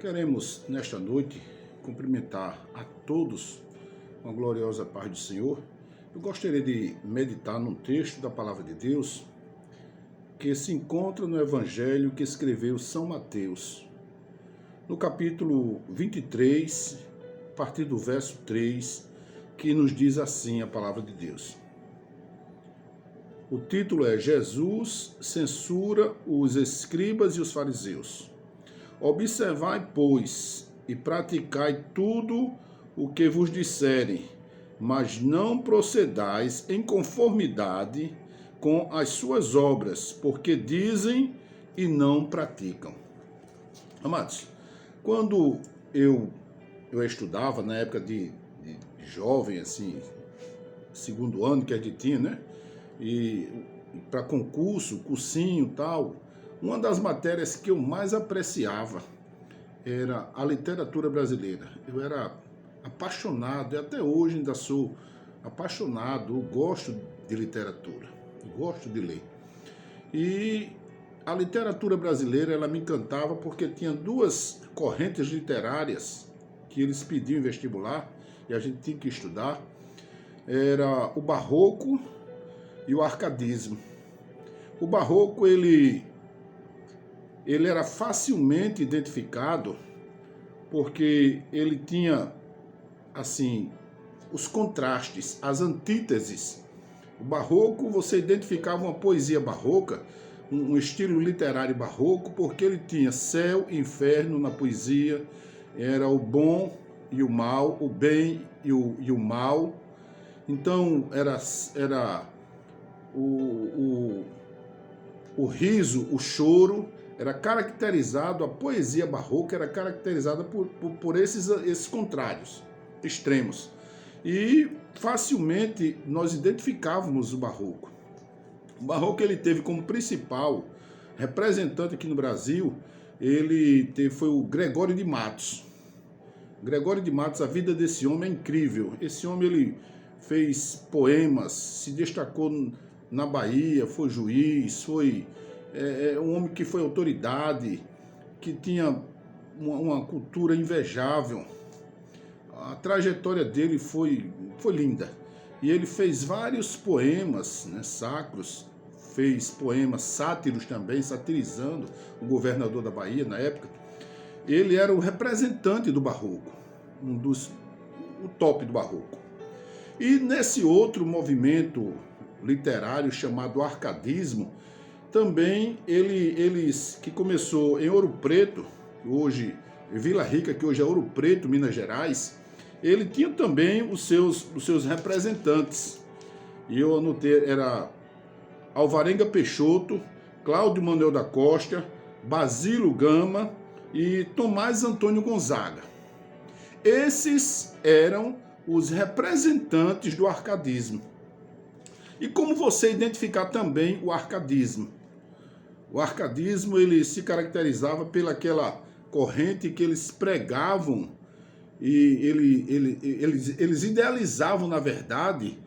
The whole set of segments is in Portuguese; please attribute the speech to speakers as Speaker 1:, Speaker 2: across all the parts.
Speaker 1: Queremos, nesta noite, cumprimentar a todos com a gloriosa paz do Senhor. Eu gostaria de meditar num texto da Palavra de Deus que se encontra no Evangelho que escreveu São Mateus, no capítulo 23, a partir do verso 3, que nos diz assim a Palavra de Deus. O título é Jesus censura os escribas e os fariseus. Observai, pois, e praticai tudo o que vos disserem, mas não procedais em conformidade com as suas obras, porque dizem e não praticam. Amados, quando eu estudava, na época de jovem, assim, segundo ano que a gente tinha, né? E para concurso, cursinho e tal, uma das matérias que eu mais apreciava era a literatura brasileira. Eu era apaixonado, e até hoje ainda sou apaixonado, eu gosto de literatura, eu gosto de ler. E a literatura brasileira, ela me encantava porque tinha duas correntes literárias que eles pediam em vestibular e a gente tinha que estudar. Era o barroco e o arcadismo. O barroco, ele era facilmente identificado porque ele tinha, assim, os contrastes, as antíteses. O barroco, você identificava uma poesia barroca, um estilo literário barroco, porque ele tinha céu e inferno na poesia, era o bom e o mal, o bem e o mal. Então, era o riso, o choro, era caracterizado, a poesia barroca era caracterizada por esses contrários extremos. E facilmente nós identificávamos o barroco. O barroco, ele teve como principal representante aqui no Brasil, foi o Gregório de Matos. Gregório de Matos, a vida desse homem é incrível. Esse homem, ele fez poemas, se destacou na Bahia, foi juiz, foi um homem que foi autoridade, que tinha uma cultura invejável. A trajetória dele foi linda. E ele fez vários poemas, né, sacros, fez poemas sátiros também, satirizando o governador da Bahia na época. Ele era o representante do barroco, o top do barroco. E nesse outro movimento literário chamado arcadismo, também eles que começou em Ouro Preto, hoje Vila Rica, que hoje é Ouro Preto, Minas Gerais, ele tinha também os seus representantes. E eu anotei, era Alvarenga Peixoto, Cláudio Manuel da Costa, Basílio Gama e Tomás Antônio Gonzaga. Esses eram os representantes do arcadismo. E como você identificar também o arcadismo? O arcadismo, ele se caracterizava pelaquela corrente que eles pregavam e eles idealizavam, na verdade,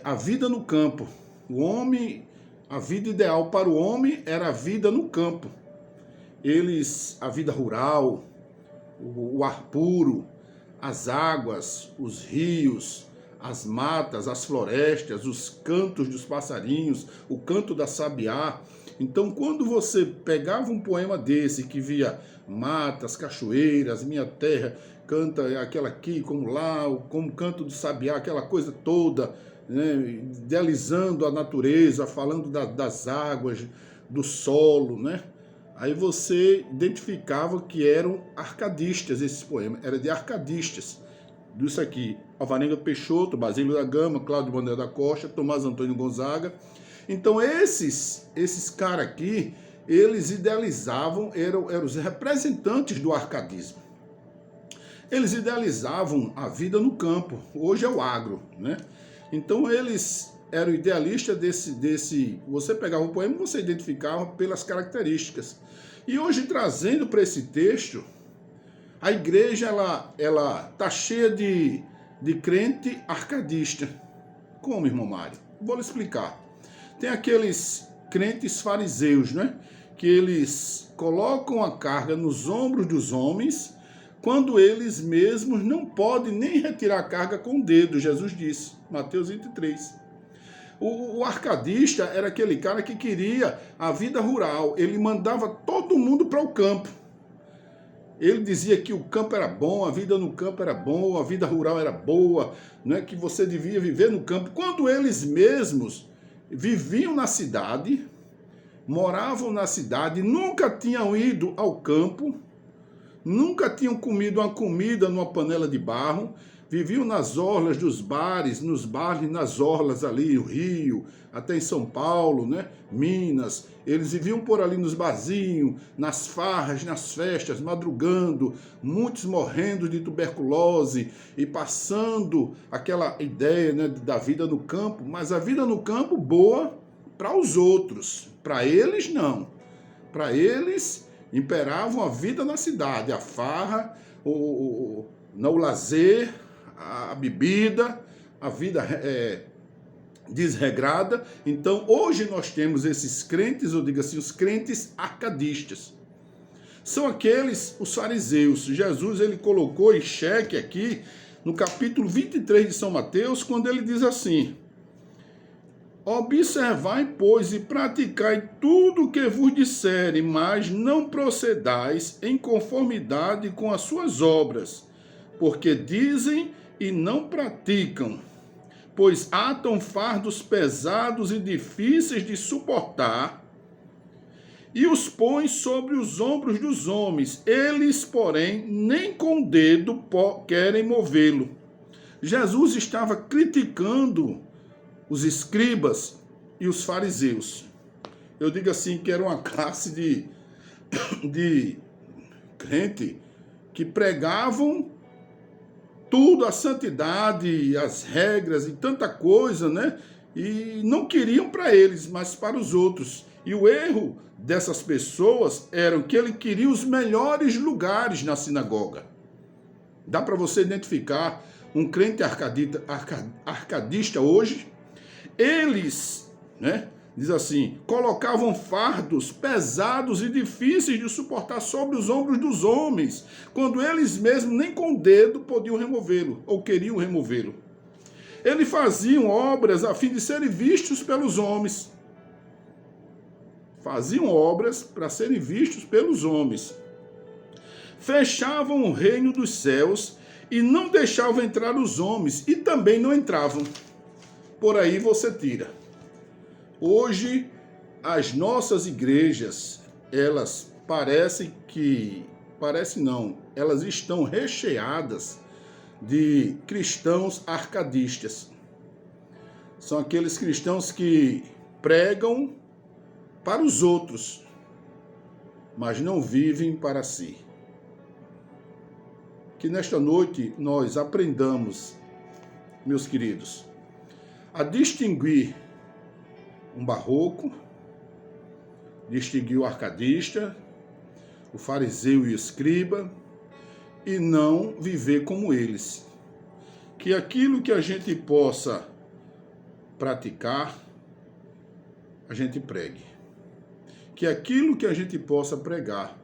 Speaker 1: a vida no campo. O homem, a vida ideal para o homem era a vida no campo. A vida rural, o ar puro, as águas, os rios, as matas, as florestas, os cantos dos passarinhos, o canto da sabiá. Então, quando você pegava um poema desse que via matas, cachoeiras, minha terra canta aquela aqui como lá, como canto do sabiá, aquela coisa toda, né, idealizando a natureza, falando das águas, do solo, né? Aí você identificava que eram arcadistas esses poemas, era de arcadistas. Disso aqui, Alvarenga Peixoto, Basílio da Gama, Cláudio Manuel da Costa, Tomás Antônio Gonzaga. Então esses caras aqui, eles idealizavam, eram os representantes do arcadismo. Eles idealizavam a vida no campo, hoje é o agro, né? Então eles eram idealistas desse. Você pegava o poema e você identificava pelas características. E hoje, trazendo para esse texto, a igreja ela tá cheia de crente arcadista. Como, irmão Mário? Vou lhe explicar. Tem aqueles crentes fariseus, né? que eles colocam a carga nos ombros dos homens, quando eles mesmos não podem nem retirar a carga com o dedo, Jesus disse, Mateus 23. O arcadista era aquele cara que queria a vida rural, ele mandava todo mundo para o campo. Ele dizia que o campo era bom, a vida no campo era boa, a vida rural era boa, né? Que você devia viver no campo. Quando eles mesmos viviam na cidade, moravam na cidade, nunca tinham ido ao campo, nunca tinham comido uma comida numa panela de barro, viviam nas orlas dos bares, nos bares, nas orlas ali, o Rio, até em São Paulo, né? Minas. Eles viviam por ali nos barzinhos, nas farras, nas festas, madrugando, muitos morrendo de tuberculose e passando aquela ideia, né, da vida no campo, mas a vida no campo boa para os outros, para eles não. Para eles imperavam a vida na cidade, a farra, o lazer, a bebida, a vida desregrada. Então, hoje nós temos esses crentes, eu digo assim, os crentes arcadistas. São aqueles, os fariseus. Jesus, ele colocou em xeque aqui, no capítulo 23 de São Mateus, quando ele diz assim: observai, pois, e praticai tudo o que vos disserem, mas não procedais em conformidade com as suas obras, porque dizem e não praticam, pois atam fardos pesados e difíceis de suportar, e os põem sobre os ombros dos homens. Eles, porém, nem com o dedo querem movê-lo. Jesus estava criticando os escribas e os fariseus. Eu digo assim, que era uma classe de crente que pregavam tudo, a santidade, as regras e tanta coisa, né? E não queriam para eles, mas para os outros. E o erro dessas pessoas era que ele queria os melhores lugares na sinagoga. Dá para você identificar um crente arcadista hoje? Eles, né, diz assim, colocavam fardos pesados e difíceis de suportar sobre os ombros dos homens, quando eles mesmos nem com o dedo podiam removê-lo, ou queriam removê-lo. Eles faziam obras a fim de serem vistos pelos homens. Faziam obras para serem vistos pelos homens. Fechavam o reino dos céus e não deixavam entrar os homens, e também não entravam. Por aí você tira. Hoje, as nossas igrejas, elas elas estão recheadas de cristãos arcadistas. São aqueles cristãos que pregam para os outros, mas não vivem para si. Que nesta noite nós aprendamos, meus queridos, a distinguir um barroco, distinguir o arcadista, o fariseu e o escriba, e não viver como eles. Que aquilo que a gente possa praticar, a gente pregue. Que aquilo que a gente possa pregar,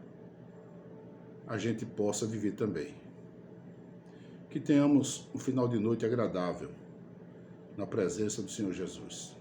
Speaker 1: a gente possa viver também. Que tenhamos um final de noite agradável na presença do Senhor Jesus.